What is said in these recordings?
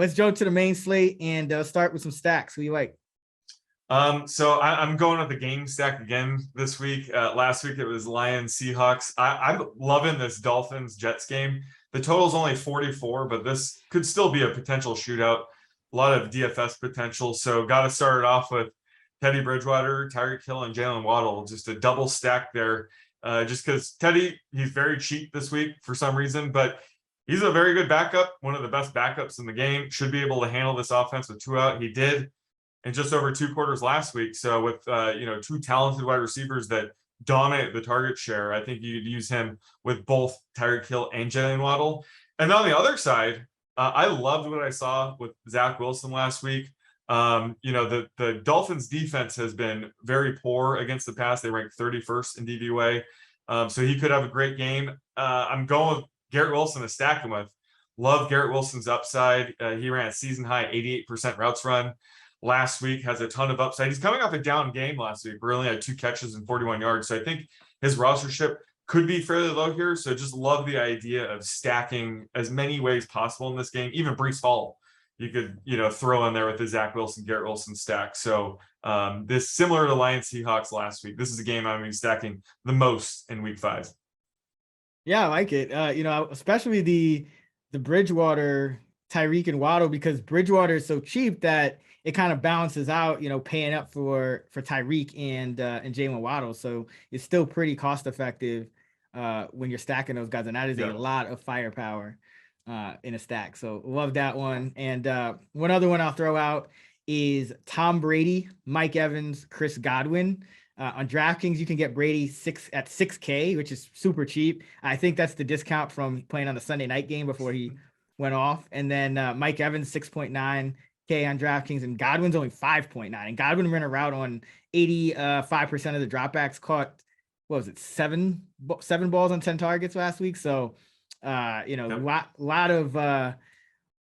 Let's jump to the main slate and start with some stacks. Who you like? So I'm going with the game stack again this week. Last week it was Lions Seahawks. I'm loving this Dolphins Jets game. The total's only 44, but this could still be a potential shootout. A lot of DFS potential. So got to start it off with Teddy Bridgewater, Tyreek Hill, and Jalen Waddle. Just a double stack there. Just because Teddy, he's very cheap this week for some reason, but he's a very good backup, one of the best backups in the game. Should be able to handle this offense with two out. He did in just over two quarters last week. So with two talented wide receivers that dominate the target share, I think you could use him with both Tyreek Hill and Jalen Waddle. And on the other side, I loved what I saw with Zach Wilson last week. The Dolphins defense has been very poor against the pass. They ranked 31st in DVOA. So he could have a great game. I'm going with Garrett Wilson to stack him with. Love Garrett Wilson's upside. He ran a season high 88% routes run last week, has a ton of upside. He's coming off a down game last week. We only had 2 catches and 41 yards. So I think his rostership could be fairly low here. So just love the idea of stacking as many ways possible in this game. Even Breece Hall, you could, throw in there with the Zach Wilson, Garrett Wilson stack. So this similar to Lions Seahawks last week. This is a game I'm going to be stacking the most in week 5. Yeah, I like it. Especially the Bridgewater, Tyreek, and Waddle, because Bridgewater is so cheap that it kind of balances out, paying up for Tyreek and Jalen Waddle. So it's still pretty cost effective when you're stacking those guys. And that is a lot of firepower in a stack. So love that one. And one other one I'll throw out is Tom Brady, Mike Evans, Chris Godwin. On DraftKings, you can get Brady at $6K, which is super cheap. I think that's the discount from playing on the Sunday night game before he went off. And then Mike Evans, 6.9K on DraftKings, and Godwin's only 5.9. And Godwin ran a route on 85% of the dropbacks, caught, what was it, seven balls on 10 targets last week. So, lot of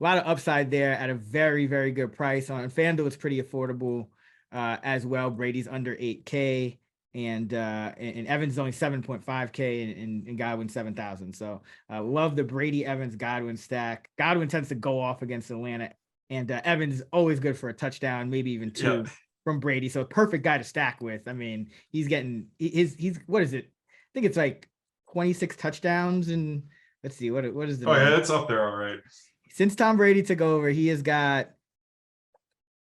upside there at a very, very good price. On FanDuel, it's pretty affordable as well. Brady's under 8K, and Evans is only 7.5K, and Godwin 7,000. So love the Brady, Evans, Godwin stack. Godwin tends to go off against Atlanta, and Evans is always good for a touchdown, maybe even 2 from Brady. So perfect guy to stack with. I mean, he's getting he's what is it? I think it's like 26 touchdowns, and let's see what is the. Oh yeah, it's up there, all right. Since Tom Brady took over, he has got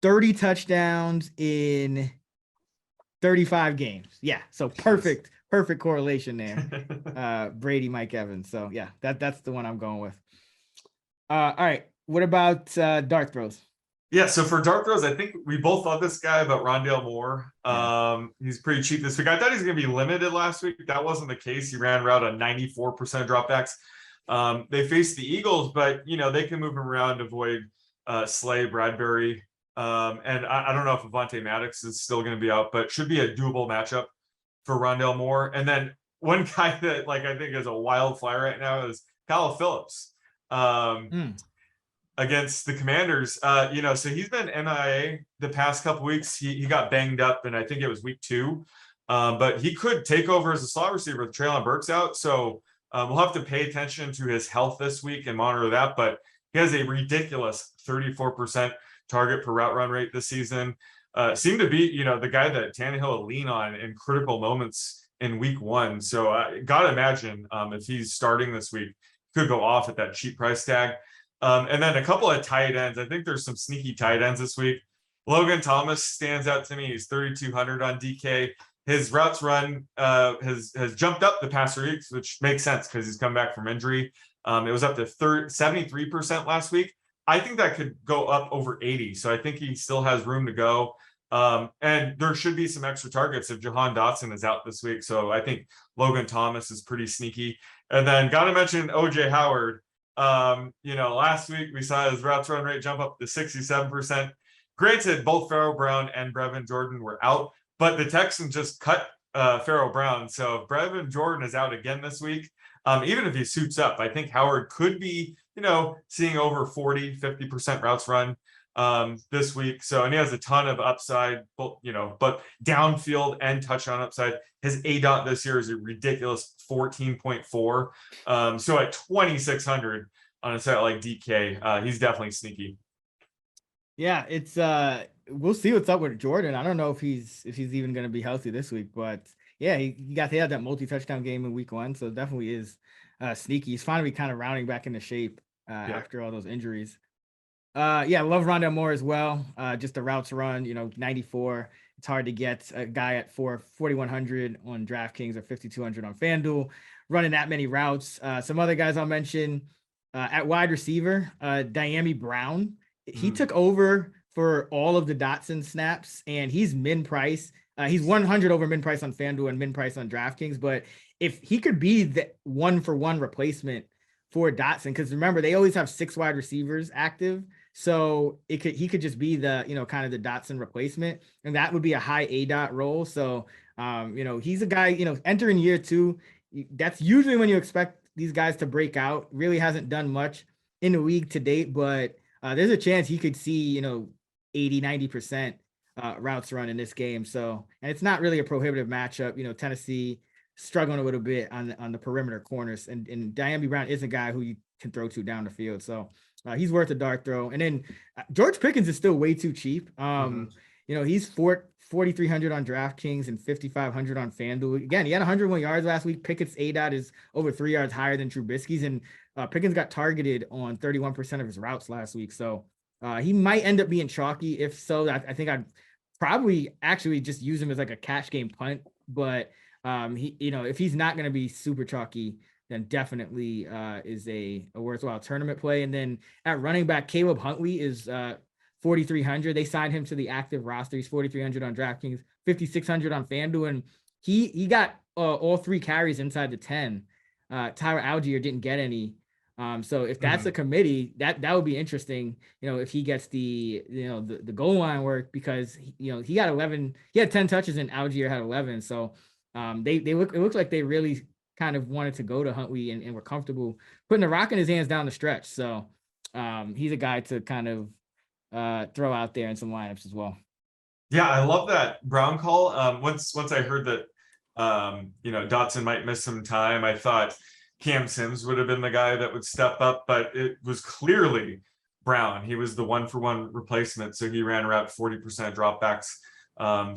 30 touchdowns in 35 games. Yeah. So perfect correlation there. Brady, Mike Evans. So yeah, that's the one I'm going with. All right. What about dart throws? Yeah. So for dart throws, I think we both love this guy, but Rondale Moore. He's pretty cheap this week. I thought he was going to be limited last week. That wasn't the case. He ran route on 94% dropbacks. They faced the Eagles, but they can move him around to avoid Slay, Bradbury. And I don't know if Avonte Maddox is still going to be out, but should be a doable matchup for Rondale Moore. And then one guy that I think is a wildfire right now is Kyle Phillips against the Commanders. So he's been MIA the past couple weeks. He got banged up, and I think it was week 2. But he could take over as a slot receiver with Treylon Burks out. So we'll have to pay attention to his health this week and monitor that. But he has a ridiculous 34% target per route run rate this season. Seemed to be, the guy that Tannehill will lean on in critical moments in week 1. So gotta imagine if he's starting this week, could go off at that cheap price tag. And then a couple of tight ends. I think there's some sneaky tight ends this week. Logan Thomas stands out to me. He's 3,200 on DK. His routes run has jumped up the past 3 weeks, which makes sense because he's come back from injury. It was up to 73% last week. I think that could go up over 80. So I think he still has room to go. And there should be some extra targets if Jahan Dotson is out this week. So I think Logan Thomas is pretty sneaky. And then got to mention OJ Howard. Last week we saw his routes run rate jump up to 67%. Granted, both Pharaoh Brown and Brevin Jordan were out, but the Texans just cut Pharaoh Brown. So if Brevin Jordan is out again this week, even if he suits up, I think Howard could be, seeing over 40-50% routes run this week. So, and he has a ton of upside, but downfield and touchdown upside. His ADOT this year is a ridiculous 14.4. So at 2,600 on a site like DK, he's definitely sneaky. Yeah, it's we'll see what's up with Jordan. I don't know if he's even going to be healthy this week, but yeah, he had that multi-touchdown game in week 1, so definitely is sneaky. He's finally kind of rounding back into shape Yep. after all those injuries. Yeah, love Rondell Moore as well. Just the routes run, 94. It's hard to get a guy at 4,100 on DraftKings or 5,200 on FanDuel running that many routes. Some other guys I'll mention at wide receiver, Diami Brown. He took over for all of the Dotson snaps, and he's min price. He's 100 over min price on FanDuel and min price on DraftKings. But if he could be the 1-for-1 replacement for Dotson, because remember they always have 6 wide receivers active. So he could just be the, kind of the Dotson replacement, and that would be a high ADOT role. So, he's a guy, entering year 2. That's usually when you expect these guys to break out. Really hasn't done much in the league to date, but there's a chance he could see, 80-90% routes run in this game. So, and it's not really a prohibitive matchup. Tennessee struggling a little bit on the perimeter corners, and Diami Brown is a guy who you can throw to down the field. So he's worth a dart throw. And then George Pickens is still way too cheap. He's 4,300 on DraftKings and 5,500 on FanDuel. Again, he had 101 yards last week. Pickett's ADOT is over 3 yards higher than Trubisky's, and Pickens got targeted on 31% of his routes last week. So he might end up being chalky. If so, I think I'd probably actually just use him as like a catch game punt. But if he's not going to be super chalky, then definitely is a worthwhile tournament play. And then at running back, Caleb Huntley is 4,300. They signed him to the active roster. He's 4,300 on DraftKings, 5,600 on FanDuel, and he got all 3 carries inside the 10. Tyler Algier didn't get any. So if that's a committee, that would be interesting. If he gets the goal line work, because he got 11, he had 10 touches and Algier had 11. So it looks like they really kind of wanted to go to Huntley and were comfortable putting the rock in his hands down the stretch. So he's a guy to kind of throw out there in some lineups as well. Yeah, I love that Brown call. Once I heard that Dotson might miss some time, I thought Cam Sims would have been the guy that would step up, but it was clearly Brown. He was the 1-for-1 replacement, so he ran around 40% dropbacks.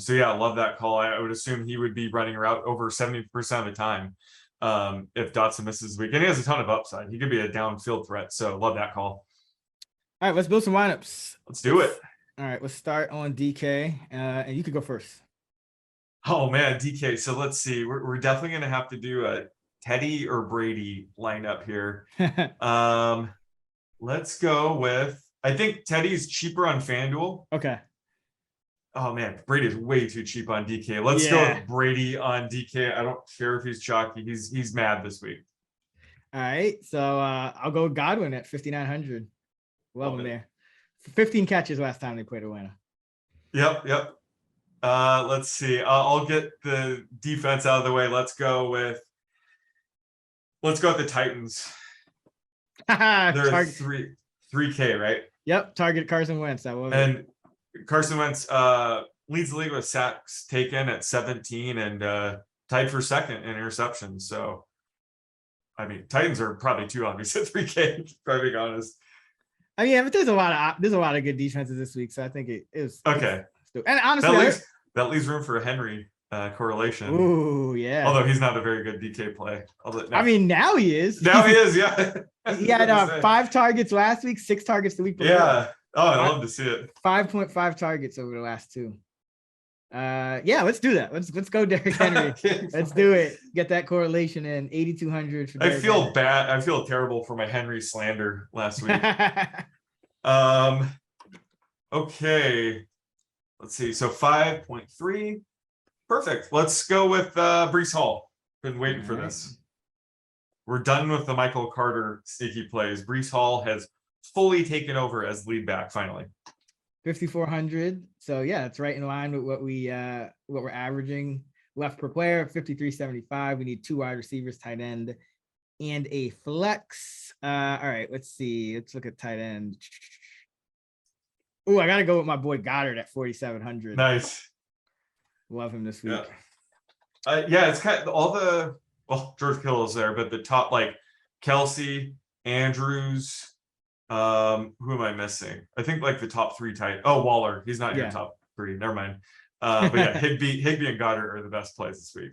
So yeah, I love that call. I would assume he would be running route over 70% of the time if Dotson misses this week. And he has a ton of upside. He could be a downfield threat. So love that call. All right, let's build some lineups. Let's do it. All right, let's start on DK, and you could go first. Oh man, DK. So let's see. We're definitely going to have to do a Teddy or Brady lineup here. Let's go with, I think Teddy's cheaper on FanDuel. Okay. Oh man, Brady is way too cheap on DK. Let's go with Brady on DK. I don't care if he's chalky. He's mad this week. All right, so I'll go with Godwin at 5,900. Love him there. 15 catches last time they played Atlanta. Yep. Let's see. I'll get the defense out of the way. Let's go with the Titans. They're 3K, right? Yep. Target Carson Wentz. And Carson Wentz leads the league with sacks taken at 17 and tied for second in interceptions. So, I mean, Titans are probably too obvious at 3K, to be honest. I mean, but there's a lot of good defenses this week, so I think it was okay. And honestly, that leaves room for a Henry correlation. Ooh, yeah. Although he's not a very good DK play. I mean, now he is. Now he is, yeah. He had 5 targets last week, 6 targets the week before. Yeah. Oh, I love to see it. 5.5 targets over the last 2. Yeah, let's do that. Let's go Derrick Henry. Let's do it. Get that correlation in 8,200. I feel bad. I feel terrible for my Henry slander last week. Okay. Let's see. So 5.3. Perfect. Let's go with Breece Hall. Been waiting for this. We're done with the Michael Carter sneaky plays. Breece Hall has fully taken over as lead back finally. 5,400. So yeah, it's right in line with what we're averaging left per player. 5,375. We need 2 wide receivers, tight end, and a flex. All right, let's see. Let's look at tight end. Oh, I gotta go with my boy Goddard at 4,700. Nice. Love him this week. Yeah, it's kind of George Kittle is there, but the top like Kelsey, Andrews, Who am I missing? I think like the top three tight. Oh, Waller. He's not in your Yeah. top three. Never mind. But yeah, Higbee and Goddard are the best plays this week.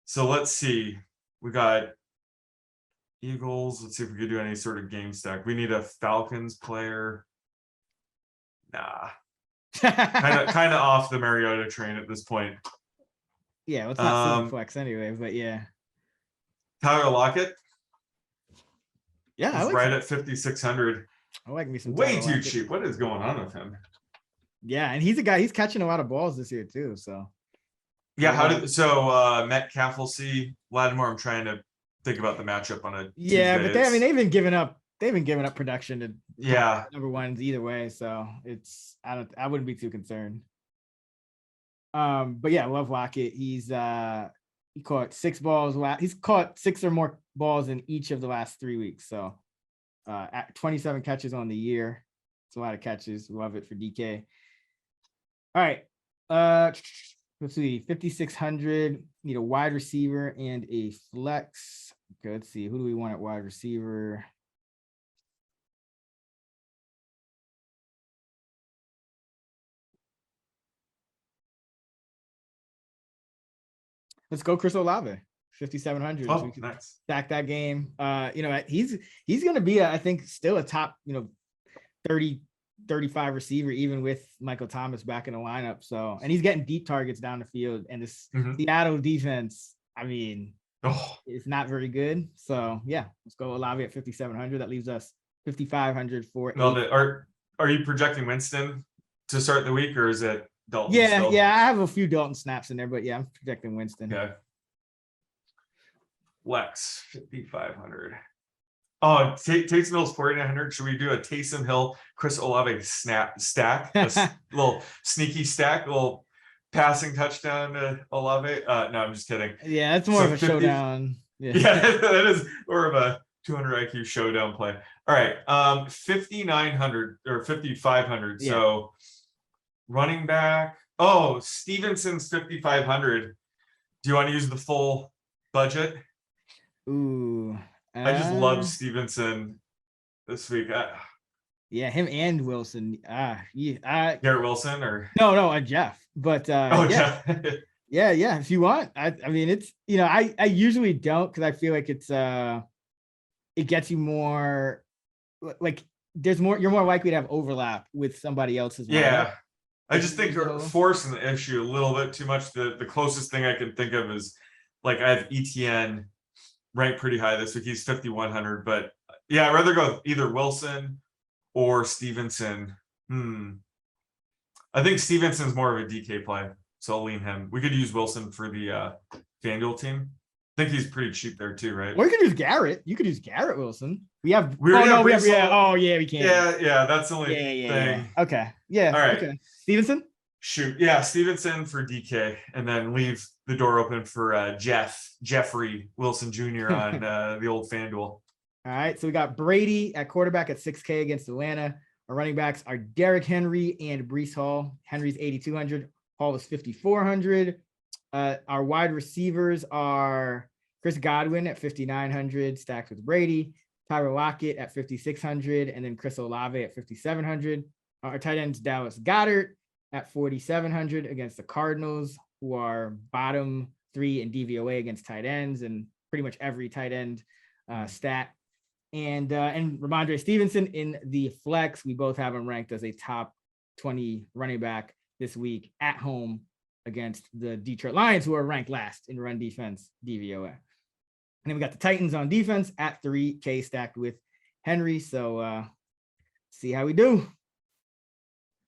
So let's see. We got Eagles. Let's see if we could do any sort of game stack. We need a Falcons player. Nah. Kind of off the Mariota train at this point. Yeah, well, it's not super flex anyway, but yeah. Tyler Lockett. Yeah, He's right at 5,600. I like me some way Tyler too Lockett. cheap. What is going on with him? Yeah, and he's a guy. He's catching a lot of balls this year too. So yeah, Metcalf will see Lattimore. I'm trying to think about the matchup on a yeah, Tuesday. but they've been giving up. They've been giving up production to yeah number ones either way. So I wouldn't be too concerned. But yeah, I love Lockett. He caught 6 balls. He's caught 6 or more balls in each of the last 3 weeks. So at 27 catches on the year. It's a lot of catches. Love it for DK. All right. Let's see. 5,600. Need a wide receiver and a flex. Okay, let's see. Who do we want at wide receiver? Let's go Chris Olave, 5,700. Oh, nice. Stack that game. He's going to be, I think, still a top, 30, 35 receiver, even with Michael Thomas back in the lineup. So, and he's getting deep targets down the field. And this Seattle defense, I mean, it's not very good. So, yeah, let's go Olave at 5,700. That leaves us 5,500 for. Are you projecting Winston to start the week, or is it Dalton? Yeah, still? Yeah, I have a few Dalton snaps in there, but yeah, I'm projecting Winston. Okay. Lex 5,500. Oh, Taysom Hill's 4,900. Should we do a Taysom Hill, Chris Olave stack? A little sneaky stack, a little passing touchdown to Olave. No, I'm just kidding. Yeah, it's more of a showdown. Yeah, that is more of a 200 IQ showdown play. All right, 5,900 or 5,500. Yeah. So running back. Oh, Stevenson's 5,500. Do you want to use the full budget? Ooh. I just love Stevenson this week. Yeah, him and Wilson. Garrett Wilson or no, Jeff. But Jeff. yeah. If you want, I mean, it's I usually don't, because I feel like it gets you more like there's more. You're more likely to have overlap with somebody else's. Yeah, I just think you're forcing the issue a little bit too much. The closest thing I can think of is like I have ETN ranked pretty high this week. He's 5,100, but yeah, I'd rather go with either Wilson or Stevenson. I think Stevenson's more of a DK play, so I'll lean him. We could use Wilson for the FanDuel team. I think he's pretty cheap there too, right? Or you could use Garrett. You could use Garrett Wilson. We can. Yeah, that's the only thing. Yeah. Okay. Yeah. All right. Okay. Stevenson? Shoot. Yeah, Stevenson for DK, and then leave the door open for Jeffrey Wilson Jr. on the old FanDuel. All right. So we got Brady at quarterback at 6K against Atlanta. Our running backs are Derrick Henry and Breece Hall. Henry's 8,200. Hall is 5,400. Our wide receivers are Chris Godwin at 5,900, stacked with Brady. Tyler Lockett at 5,600, and then Chris Olave at 5,700. Our tight ends, Dallas Goedert at 4,700 against the Cardinals, who are bottom 3 in DVOA against tight ends, and pretty much every tight end stat. And Ramondre Stevenson in the flex. We both have him ranked as a top 20 running back this week at home against the Detroit Lions, who are ranked last in run defense DVOA. And then we got the Titans on defense at 3K stacked with Henry. So see how we do.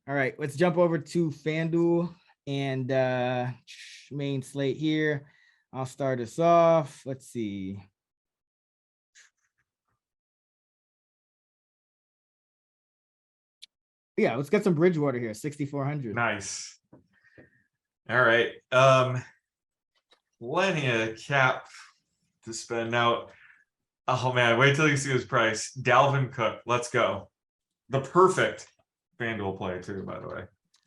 All right, let's jump over to FanDuel and main slate here. I'll start us off. Let's see. Yeah, let's get some Bridgewater here, 6,400. Nice. All right. Plenty of cap to spend now. Oh man, wait till you see his price. Dalvin Cook, let's go. The perfect FanDuel play too, by the way.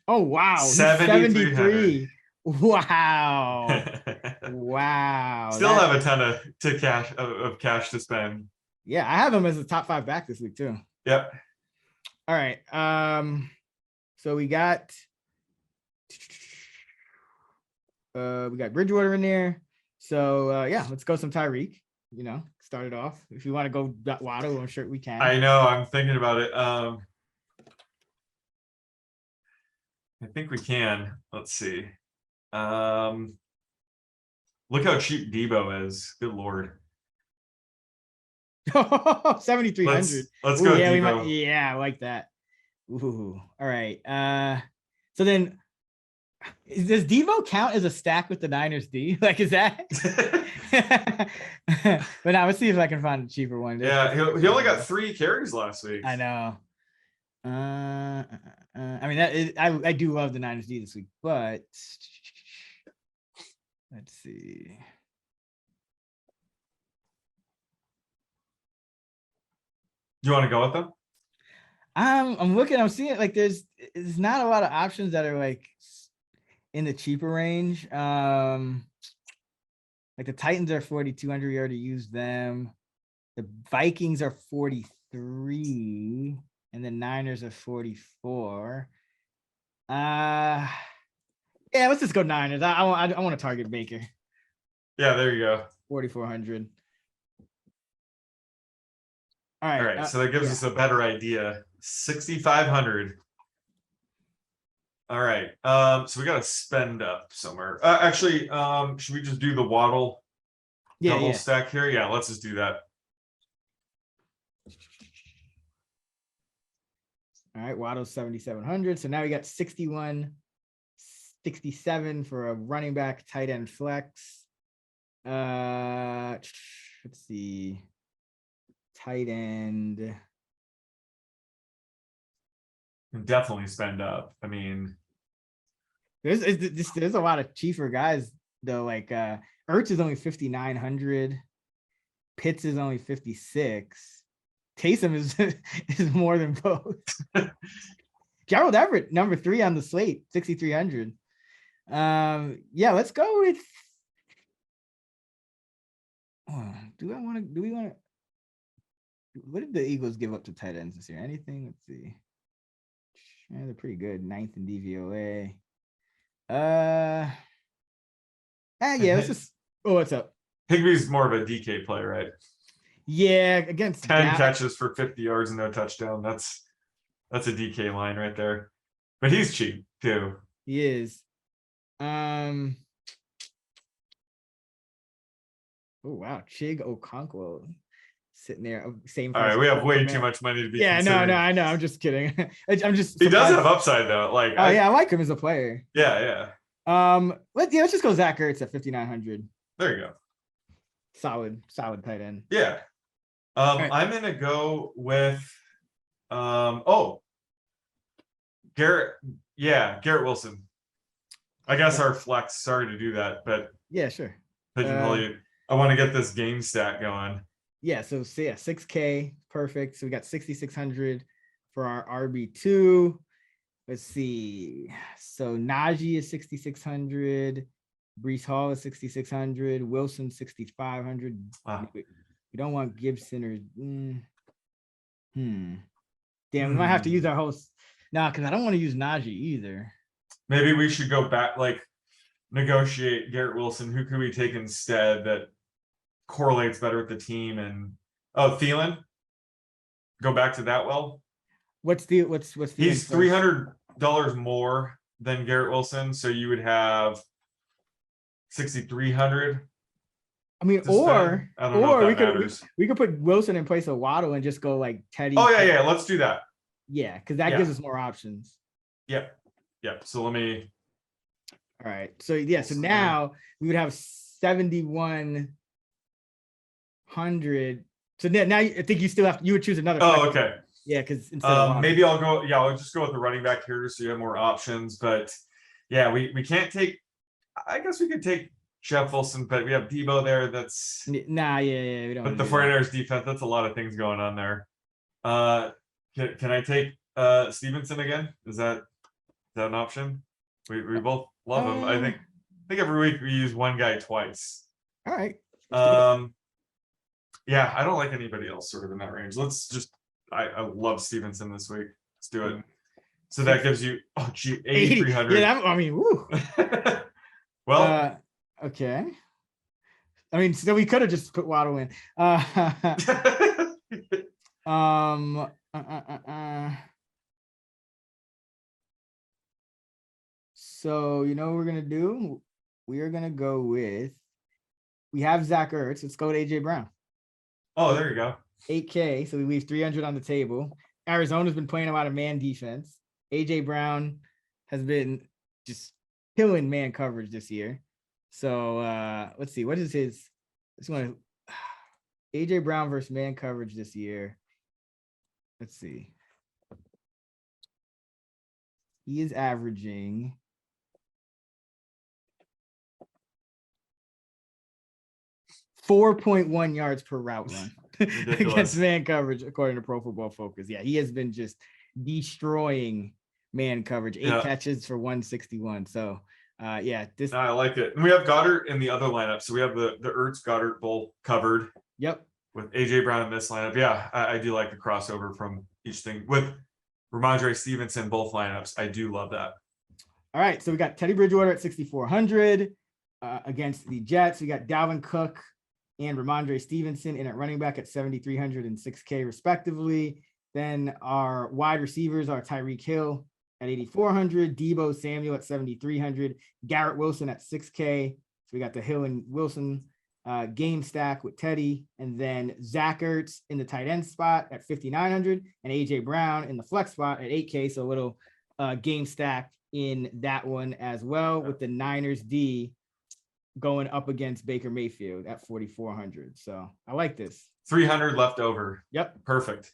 Oh wow, 73. Wow. Wow. Still have a ton of cash to spend. Yeah, I have him as a top 5 back this week too. Yep. All right. So we got Bridgewater in there. So yeah, let's go some Tyreek. You know, start it off. If you want to go Waddle, I'm sure we can. I know. I'm thinking about it. I think we can. Let's see. Look how cheap Debo is. Good Lord. 7,300. Let's go Yeah, Debo. Yeah, I like that. Ooh, all right. So then does Devo count as a stack with the Niners D? Like, is that? But now let's see if I can find a cheaper one. Yeah, he only got 3 carries last week. I know. I mean, I do love the Niners D this week, but let's see. You want to go with them? I'm looking. I'm seeing like there's not a lot of options that are like in the cheaper range. Like the Titans are 4,200. We already used them. The Vikings are 43, and the Niners are 44. Yeah, let's just go Niners. I want to target Baker. Yeah, there you go. 4,400. All right. So that gives us a better idea. 6,500. All right. So we got to spend up somewhere. Actually, should we just do the Waddle double stack here? Yeah, let's just do that. All right, Waddle's 7,700. So now we got 61.67 for a running back, tight end flex. Let's see. Tight end. Definitely spend up. I mean, there's a lot of cheaper guys though. Like Ertz is only 5,900. Pitts is only 56. Taysom is more than both. Gerald Everett, number 3 on the slate, 6,300. Yeah, let's go with. Do we want to? What did the Eagles give up to tight ends this year? Anything? Let's see. Yeah, they're pretty good. 9th in DVOA. Yeah, let's just. Oh, what's up? Higbee's more of a DK play, right? Yeah, against 10 catches for 50 yards and no touchdown. That's a DK line right there. But he's cheap too. He is. Oh wow, Chig Okonkwo sitting there, same. All right, we have way too much money to be. Yeah, no, I know. I'm just kidding. I'm just. He does have upside though. Like, yeah, I like him as a player. Yeah. Let's just go Zach Ertz at 5,900. There you go. Solid tight end. Yeah. Right. I'm gonna go with Garrett. Yeah, Garrett Wilson. I guess our flex. Sorry to do that, but yeah, sure. I want to get this game stat going. Yeah, so yeah, 6K, perfect. So we got 6,600 for our RB2. Let's see. So Najee is 6,600. Breece Hall is 6,600. Wilson 6,500. Wow. We don't want Gibson or Damn, we might have to use our whole. Because I don't want to use Najee either. Maybe we should go back, like negotiate Garrett Wilson. Who could we take instead that correlates better with the team? And Thielen. Go back to that. Well, what's he's $300 more than Garrett Wilson, so you would have 6,300. I mean, or we could put Wilson in place of Waddle and just go like Teddy. Oh yeah, let's do that. Yeah, because that gives us more options. Yep. So let me. All right. So yeah. So now we would have 7,100. So now I think you would choose another. Oh, okay. Yeah, because maybe I'll go. Yeah, I'll just go with the running back here so you have more options. But yeah, we can't take. I guess we could take Jeff Wilson, but we have Debo there. That's we don't. But the 49ers defense, that's a lot of things going on there. Can I take Stevenson again? Is that an option? We both love him. I think every week we use one guy twice. All right. Yeah, I don't like anybody else sort of in that range. Let's just, I love Stevenson this week. Let's do it. So that gives you, 80. 8,300. Yeah, I mean, woo. Well, okay. I mean, so we could have just put Waddle in. So you know what we're gonna do? We are gonna go with. We have Zach Ertz. Let's go with AJ Brown. oh, there you go. 8K. So we leave 300 on the table. Arizona's been playing a lot of man defense. AJ Brown has been just killing man coverage this year. So let's see. What is his? This one. AJ Brown versus man coverage this year. Let's see. He is averaging 4.1 yards per route run against man coverage, according to Pro Football Focus. Yeah, he has been just destroying man coverage. 8 catches for 161. So yeah, this I like it. And we have Goddard in the other lineup. So we have the Ertz Goddard bowl covered. Yep. With AJ Brown in this lineup. Yeah, I do like the crossover from each thing. With Ramondre Stevenson, both lineups. I do love that. All right. So we got Teddy Bridgewater at 6,400 against the Jets. We got Dalvin Cook and Ramondre Stevenson in at running back at 7,300 and 6K respectively. Then our wide receivers are Tyreek Hill at 8,400, Deebo Samuel at 7,300, Garrett Wilson at 6K. So we got the Hill and Wilson game stack with Teddy, and then Zach Ertz in the tight end spot at 5,900, and AJ Brown in the flex spot at 8K. So a little game stack in that one as well, with the Niners D going up against Baker Mayfield at 4,400. So I like this. 300 left over. Yep. Perfect.